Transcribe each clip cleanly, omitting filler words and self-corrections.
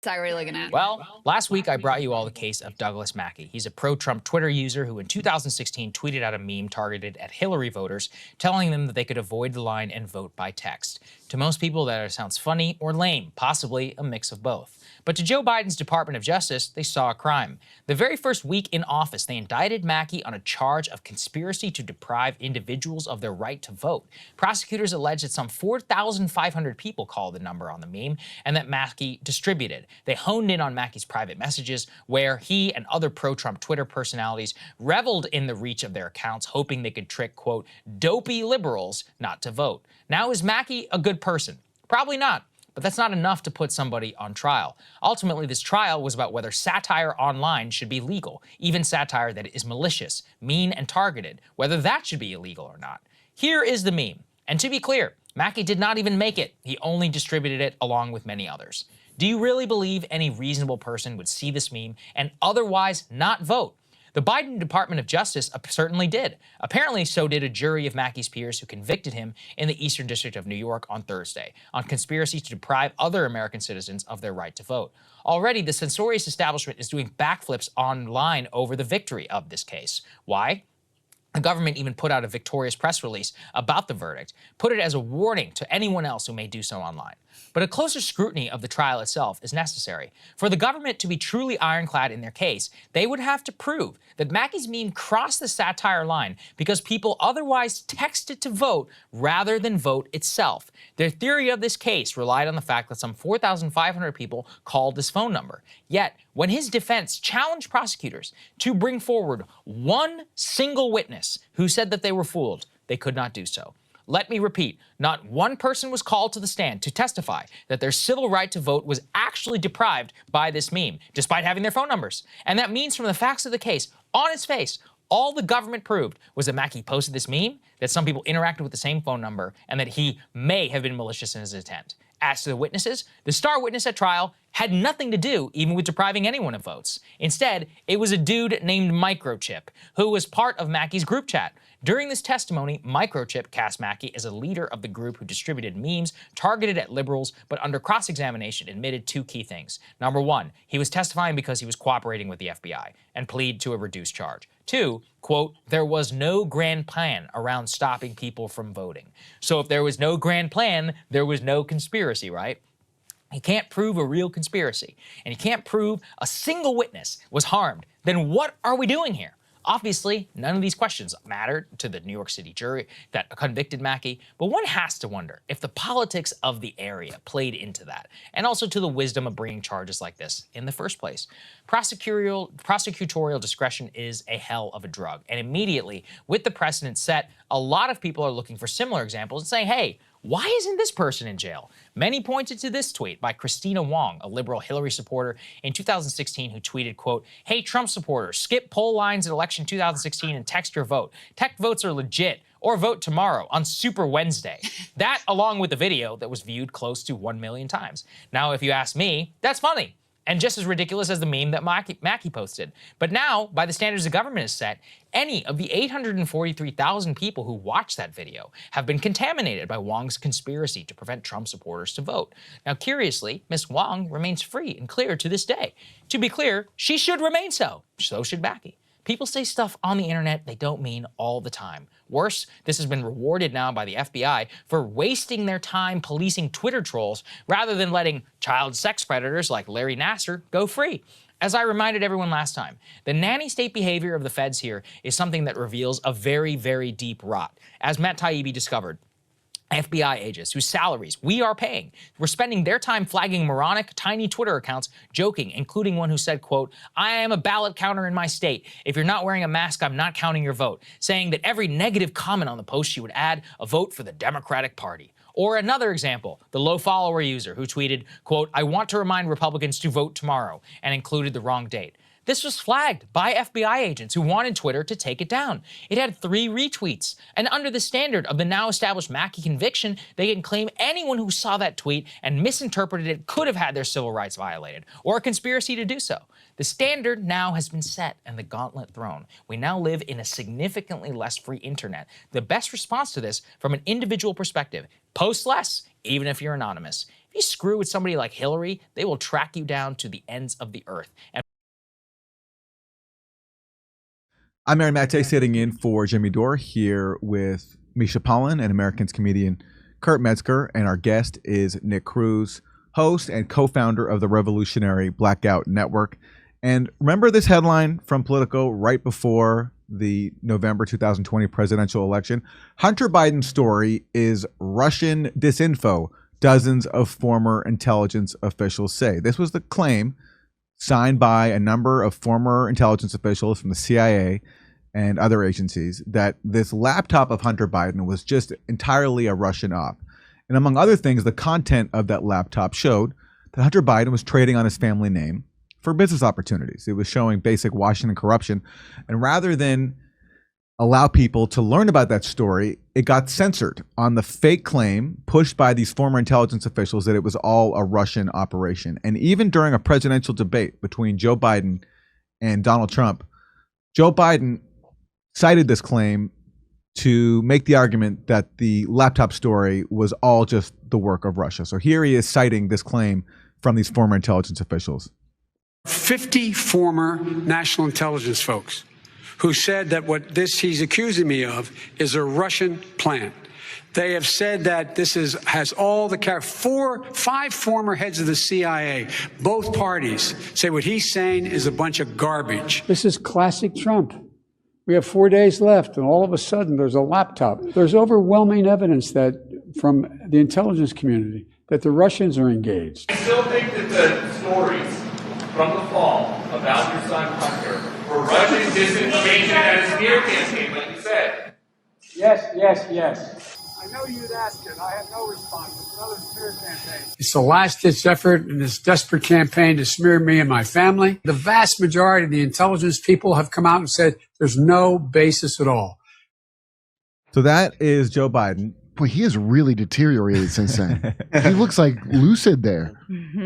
What are we looking at? Well, last week I brought you all the case of Douglas MacKey. He's a pro-Trump Twitter user who in 2016 tweeted out a meme targeted at Hillary voters, telling them that they could avoid the line and vote by text. To most people, that either sounds funny or lame, possibly a mix of both. But to Joe Biden's Department of Justice, they saw a crime. The very first week in office, they indicted MacKey on a charge of conspiracy to deprive individuals of their right to vote. Prosecutors alleged that some 4,500 people called the number on the meme and that MacKey distributed. They honed in on MacKey's private messages, where he and other pro-Trump Twitter personalities reveled in the reach of their accounts, hoping they could trick, quote, dopey liberals not to vote. Now, is MacKey a good person? Probably not. But that's not enough to put somebody on trial. Ultimately, this trial was about whether satire online should be legal, even satire that is malicious, mean, and targeted, whether that should be illegal or not. Here is the meme. And to be clear, MacKey did not even make it. He only distributed it along with many others. Do you really believe any reasonable person would see this meme and otherwise not vote? The Biden Department of Justice certainly did. Apparently, so did a jury of MacKey's peers who convicted him in the Eastern District of New York on Thursday on conspiracy to deprive other American citizens of their right to vote. Already, the censorious establishment is doing backflips online over the victory of this case. Why? The government even put out a victorious press release about the verdict, put it as a warning to anyone else who may do so online. But a closer scrutiny of the trial itself is necessary. For the government to be truly ironclad in their case, they would have to prove that MacKey's meme crossed the satire line because people otherwise texted to vote rather than vote itself. Their theory of this case relied on the fact that some 4,500 people called this phone number. Yet, when his defense challenged prosecutors to bring forward one single witness who said that they were fooled, they could not do so. Let me repeat, not one person was called to the stand to testify that their civil right to vote was actually deprived by this meme, despite having their phone numbers. And that means from the facts of the case, on its face, all the government proved was that MacKey posted this meme, that some people interacted with the same phone number, and that he may have been malicious in his intent. As to the witnesses, the star witness at trial had nothing to do even with depriving anyone of votes. Instead, it was a dude named Microchip, who was part of MacKey's group chat. During this testimony, Microchip cast MacKey as a leader of the group who distributed memes targeted at liberals, but under cross-examination admitted two key things. Number one, he was testifying because he was cooperating with the FBI and pleaded to a reduced charge. Two, quote, there was no grand plan around stopping people from voting. So if there was no grand plan, there was no conspiracy, right? You can't prove a real conspiracy, and you can't prove a single witness was harmed. Then what are we doing here? Obviously, none of these questions mattered to the New York City jury that convicted MacKey, but one has to wonder if the politics of the area played into that, and also to the wisdom of bringing charges like this in the first place. Prosecutorial discretion is a hell of a drug, and immediately, with the precedent set, a lot of people are looking for similar examples and saying, hey, why isn't this person in jail? Many pointed to this tweet by Christina Wong, a liberal Hillary supporter in 2016 who tweeted, quote, hey, Trump supporters, skip poll lines in election 2016 and text your vote. Tech votes are legit. Or vote tomorrow on Super Wednesday. That, along with the video that was viewed close to 1 million times. Now, if you ask me, that's funny. And just as ridiculous as the meme that MacKey posted. But now, by the standards the government has set, any of the 843,000 people who watched that video have been contaminated by Wong's conspiracy to prevent Trump supporters to vote. Now, curiously, Ms. Wong remains free and clear to this day. To be clear, she should remain so. So should MacKey. People say stuff on the internet they don't mean all the time. Worse, this has been rewarded now by the FBI for wasting their time policing Twitter trolls rather than letting child sex predators like Larry Nassar go free. As I reminded everyone last time, the nanny state behavior of the feds here is something that reveals a very, very deep rot. As Matt Taibbi discovered, FBI agents whose salaries we are paying were spending their time flagging moronic, tiny Twitter accounts, joking, including one who said, quote, I am a ballot counter in my state. If you're not wearing a mask, I'm not counting your vote, saying that every negative comment on the post she would add a vote for the Democratic Party. Or another example, the low follower user who tweeted, quote, I want to remind Republicans to vote tomorrow, and included the wrong date. This was flagged by FBI agents who wanted Twitter to take it down. It had 3 retweets. And under the standard of the now established MacKey conviction, they can claim anyone who saw that tweet and misinterpreted it could have had their civil rights violated, or a conspiracy to do so. The standard now has been set and the gauntlet thrown. We now live in a significantly less free internet. The best response to this, from an individual perspective, post less, even if you're anonymous. If you screw with somebody like Hillary, they will track you down to the ends of the earth. I'm Aaron Maté, sitting in for Jimmy Dore, here with Misha Pollan and Americans comedian Kurt Metzger, and our guest is Nick Cruz, host and co-founder of the revolutionary Blackout Network. And remember this headline from Politico right before the November 2020 presidential election? Hunter Biden's story is Russian disinfo, dozens of former intelligence officials say. This was the claim signed by a number of former intelligence officials from the CIA and other agencies, that this laptop of Hunter Biden was just entirely a Russian op. And among other things, the content of that laptop showed that Hunter Biden was trading on his family name for business opportunities. It was showing basic Washington corruption. And rather than allow people to learn about that story, it got censored on the fake claim pushed by these former intelligence officials that it was all a Russian operation. And even during a presidential debate between Joe Biden and Donald Trump, Joe Biden cited this claim to make the argument that the laptop story was all just the work of Russia. So here he is citing this claim from these former intelligence officials. 50 former national intelligence folks who said that what he's accusing me of is a Russian plant. They have said that this has all the five former heads of the CIA, both parties, say what he's saying is a bunch of garbage. This is classic Trump. We have 4 days left, and all of a sudden there's a laptop. There's overwhelming evidence that from the intelligence community that the Russians are engaged. I still think that the stories from the fall about your son Hunter were Russian disinformation and a smear campaign, like you said. Yes. I know you'd ask it. I have no response. It's another smear campaign. It's the last-ditch effort in this desperate campaign to smear me and my family. The vast majority of the intelligence people have come out and said there's no basis at all. So that is Joe Biden. Boy, he has really deteriorated since then. He looks like lucid there.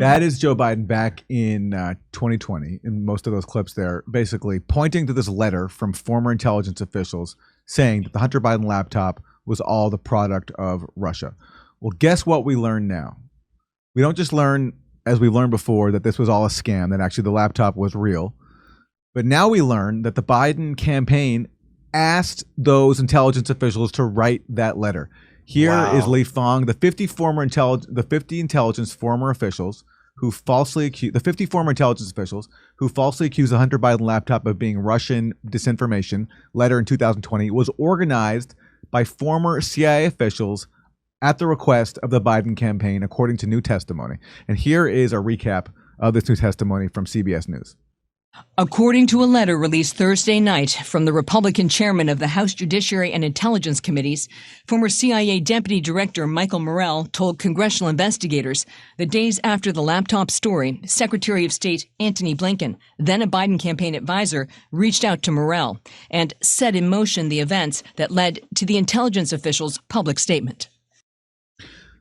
That is Joe Biden back in 2020, in most of those clips there, basically pointing to this letter from former intelligence officials saying that the Hunter Biden laptop was all the product of Russia. Well, guess what we learn now? We don't just learn, as we learned before, that this was all a scam, that actually the laptop was real. But now we learn that the Biden campaign asked those intelligence officials to write that letter. Here is Lee Fong, the 50 intelligence former officials who falsely accused the 50 former intelligence officials who falsely accused the Hunter Biden laptop of being Russian disinformation. Letter in 2020 was organized by former CIA officials at the request of the Biden campaign, according to new testimony. And here is a recap of this new testimony from CBS News. According to a letter released Thursday night from the Republican chairman of the House Judiciary and Intelligence Committees, former CIA Deputy Director Michael Morell told congressional investigators that days after the laptop story, Secretary of State Antony Blinken, then a Biden campaign advisor, reached out to Morell and set in motion the events that led to the intelligence officials' public statement.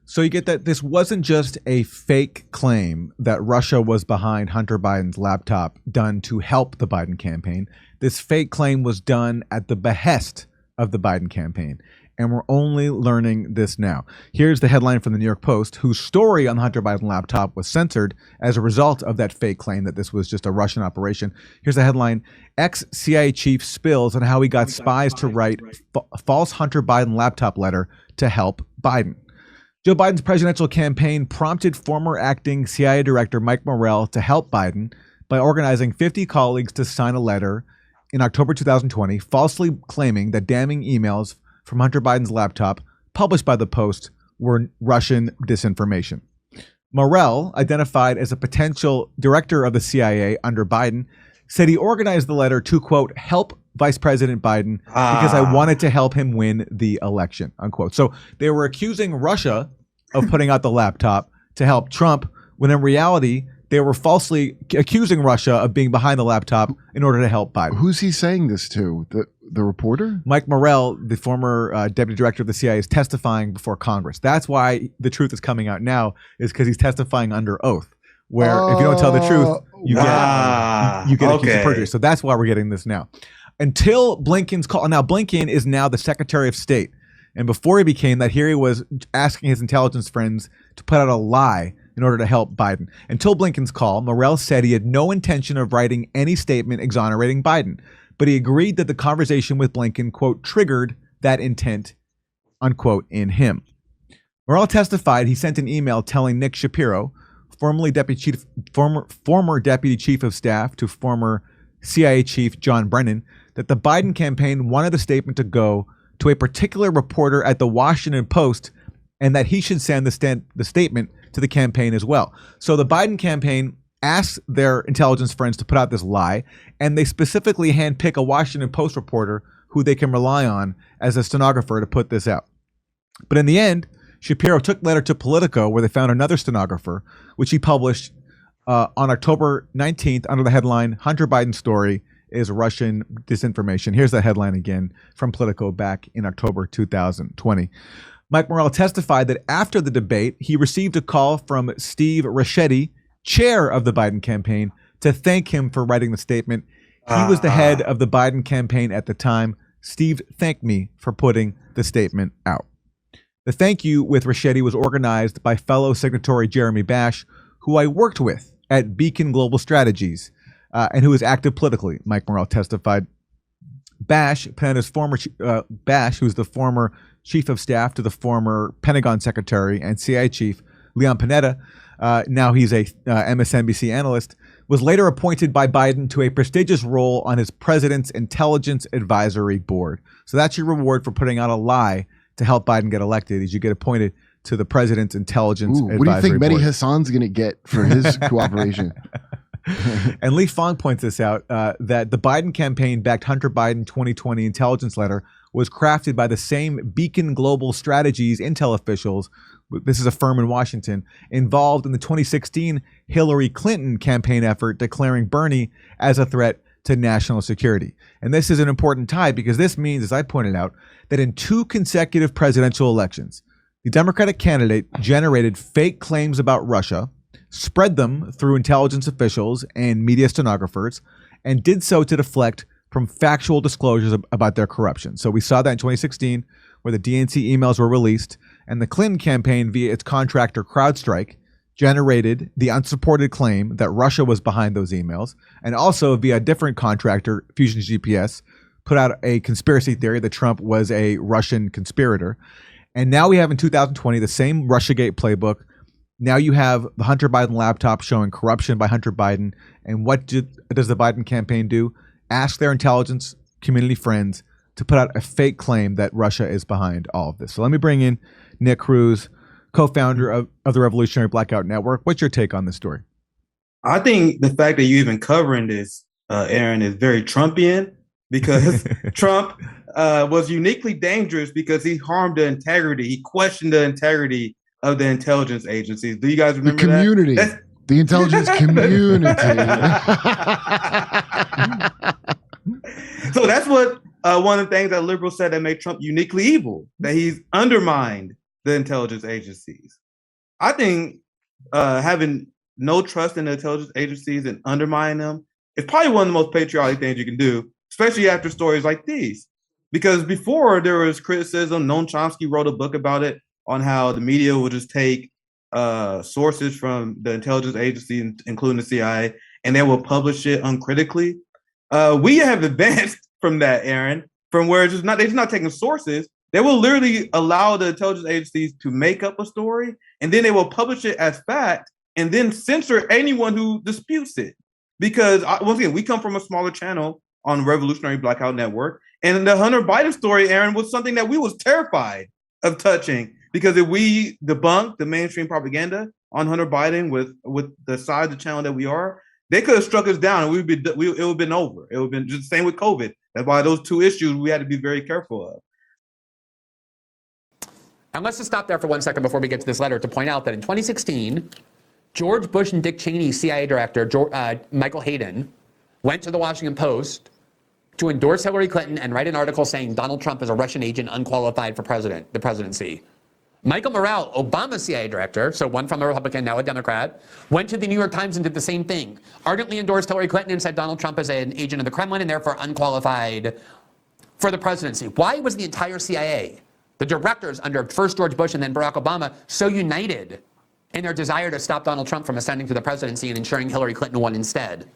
So you get that this wasn't just a fake claim that Russia was behind Hunter Biden's laptop done to help the Biden campaign. This fake claim was done at the behest of the Biden campaign. And we're only learning this now. Here's the headline from the New York Post, whose story on the Hunter Biden laptop was censored as a result of that fake claim that this was just a Russian operation. Here's the headline: ex-CIA chief spills on how he got spies to write false Hunter Biden laptop letter to help Biden. Joe Biden's presidential campaign prompted former acting CIA Director Mike Morell to help Biden by organizing 50 colleagues to sign a letter in October 2020, falsely claiming that damning emails from Hunter Biden's laptop published by the Post were Russian disinformation. Morell, identified as a potential director of the CIA under Biden, said he organized the letter to, quote, help Vice President Biden because I wanted to help him win the election, unquote. So they were accusing Russia of putting out the laptop to help Trump, when in reality, they were falsely accusing Russia of being behind the laptop in order to help Biden. Who's he saying this to? The reporter? Mike Morell, the former deputy director of the CIA, is testifying before Congress. That's why the truth is coming out now, is because he's testifying under oath, where if you don't tell the truth, you get accused of perjury. So that's why we're getting this now. Until Blinken's call. Now, Blinken is now the Secretary of State. And before he became that, here he was asking his intelligence friends to put out a lie in order to help Biden. Until Blinken's call, Morell said he had no intention of writing any statement exonerating Biden, but he agreed that the conversation with Blinken, quote, triggered that intent, unquote, in him. Morell testified he sent an email telling Nick Shapiro, former deputy chief of staff to former CIA chief John Brennan, that the Biden campaign wanted the statement to go to a particular reporter at the Washington Post and that he should send the statement to the campaign as well. So the Biden campaign asked their intelligence friends to put out this lie, and they specifically handpick a Washington Post reporter who they can rely on as a stenographer to put this out. But in the end, Shapiro took the letter to Politico, where they found another stenographer, which he published on October 19th under the headline, Hunter Biden Story is Russian Disinformation. Here's the headline again from Politico back in October 2020. Mike Morell testified that after the debate, he received a call from Steve Ricchetti, chair of the Biden campaign, to thank him for writing the statement. He was the head of the Biden campaign at the time. Steve thanked me for putting the statement out. The thank you with Ricchetti was organized by fellow signatory Jeremy Bash, who I worked with at Beacon Global Strategies, and who is active politically, Mike Morell testified. Bash, Panetta's former Bash, who's the former chief of staff to the former Pentagon secretary and CIA chief, Leon Panetta, now he's a MSNBC analyst, was later appointed by Biden to a prestigious role on his president's intelligence advisory board. So that's your reward for putting out a lie to help Biden get elected, is you get appointed to the president's intelligence advisory board. What do you think Mehdi Hassan's going to get for his cooperation? And Lee Fong points this out, that the Biden campaign backed Hunter Biden 2020 intelligence letter was crafted by the same Beacon Global Strategies intel officials, this is a firm in Washington, involved in the 2016 Hillary Clinton campaign effort declaring Bernie as a threat to national security. And this is an important tie because this means, as I pointed out, that in 2 consecutive presidential elections, the Democratic candidate generated fake claims about Russia, spread them through intelligence officials and media stenographers, and did so to deflect from factual disclosures about their corruption. So we saw that in 2016, where the DNC emails were released, and the Clinton campaign, via its contractor CrowdStrike, generated the unsupported claim that Russia was behind those emails, and also via a different contractor, Fusion GPS, put out a conspiracy theory that Trump was a Russian conspirator. And now we have in 2020 the same Russiagate playbook. Now you have the Hunter Biden laptop showing corruption by Hunter Biden. And what does the Biden campaign do? Ask their intelligence community friends to put out a fake claim that Russia is behind all of this. So let me bring in Nick Cruz, co-founder of the Revolutionary Blackout Network. What's your take on this story? I think the fact that you're even covering this, Aaron, is very Trumpian, because Trump was uniquely dangerous because he harmed the integrity. He questioned the integrity of the intelligence agencies. Do you guys remember the community? The intelligence community. So that's what one of the things that liberals said that made Trump uniquely evil, that he's undermined the intelligence agencies. I think having no trust in the intelligence agencies and undermining them is probably one of the most patriotic things you can do, especially after stories like these. Because before there was criticism, Noam Chomsky wrote a book about it, on how the media will just take sources from the intelligence agency, including the CIA, and they will publish it uncritically. We have advanced from that, Aaron, from where it's just not, they're just not taking sources. They will literally allow the intelligence agencies to make up a story, and then they will publish it as fact, and then censor anyone who disputes it. Because once again, we come from a smaller channel on Revolutionary Blackout Network, and the Hunter Biden story, Aaron, was something that we was terrified of touching, because if we debunk the mainstream propaganda on Hunter Biden with the size of the channel that we are, they could have struck us down, and it would have been over. It would have been just the same with COVID. That's why those 2 issues we had to be very careful of. And let's just stop there for 1 second before we get to this letter to point out that in 2016, George Bush and Dick Cheney's CIA director, Michael Hayden, went to the Washington Post to endorse Hillary Clinton and write an article saying Donald Trump is a Russian agent unqualified for the presidency. Michael Morell, Obama's CIA director, so one from a Republican, now a Democrat, went to the New York Times and did the same thing. Ardently endorsed Hillary Clinton and said Donald Trump is an agent of the Kremlin and therefore unqualified for the presidency. Why was the entire CIA, the directors under first George Bush and then Barack Obama, so united in their desire to stop Donald Trump from ascending to the presidency and ensuring Hillary Clinton won instead.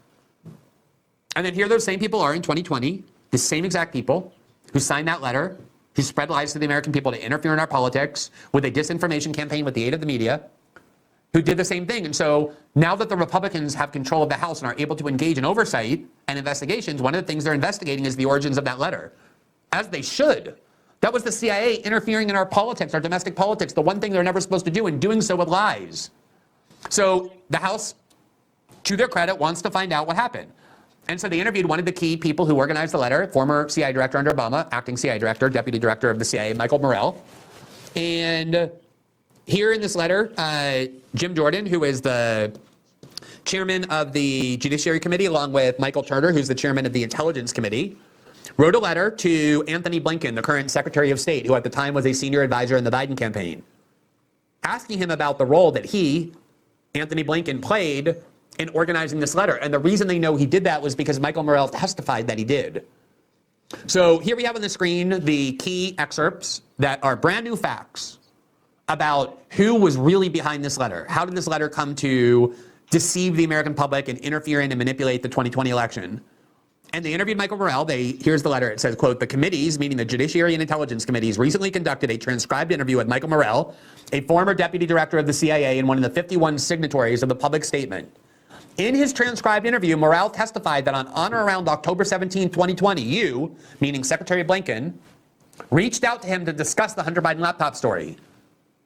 And then here those same people are in 2020, the same exact people who signed that letter, who spread lies to the American people to interfere in our politics with a disinformation campaign with the aid of the media, who did the same thing. And so now that the Republicans have control of the House and are able to engage in oversight and investigations, one of the things they're investigating is the origins of that letter, as they should. That was the CIA interfering in our politics, our domestic politics, the one thing they're never supposed to do, and doing so with lies. So the House, to their credit, wants to find out what happened. And so they interviewed one of the key people who organized the letter, former CIA director under Obama, acting CIA director, deputy director of the CIA, Michael Morell. And here in this letter, Jim Jordan, who is the chairman of the Judiciary Committee, along with Michael Turner, who's the chairman of the Intelligence Committee, wrote a letter to Anthony Blinken, the current Secretary of State, who at the time was a senior advisor in the Biden campaign, asking him about the role that he, Anthony Blinken, played in organizing this letter. And the reason they know he did that was because Michael Morell testified that he did. So here we have on the screen the key excerpts that are brand new facts about who was really behind this letter. How did this letter come to deceive the American public and interfere in and manipulate the 2020 election? And they interviewed Michael Morell. Here's the letter. It says, quote, "The committees, meaning the Judiciary and Intelligence Committees, recently conducted a transcribed interview with Michael Morell, a former deputy director of the CIA and one of the 51 signatories of the public statement. In his transcribed interview, Morell testified that on or around October 17, 2020, you, meaning Secretary Blinken, reached out to him to discuss the Hunter Biden laptop story.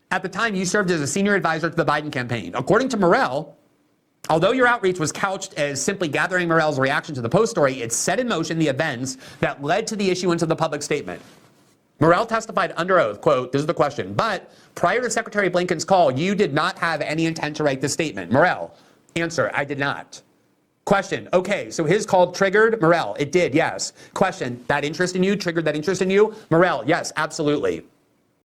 At the time, you served as a senior advisor to the Biden campaign. According to Morell, although your outreach was couched as simply gathering Morell's reaction to the Post story, it set in motion the events that led to the issuance of the public statement. Morell testified under oath, quote, this is the question, but prior to Secretary Blinken's call, you did not have any intent to write this statement. Morell, answer, I did not. Question, okay, so his call triggered Morell. It did, yes. Question, that interest in you, triggered that interest in you? Morell, yes, absolutely.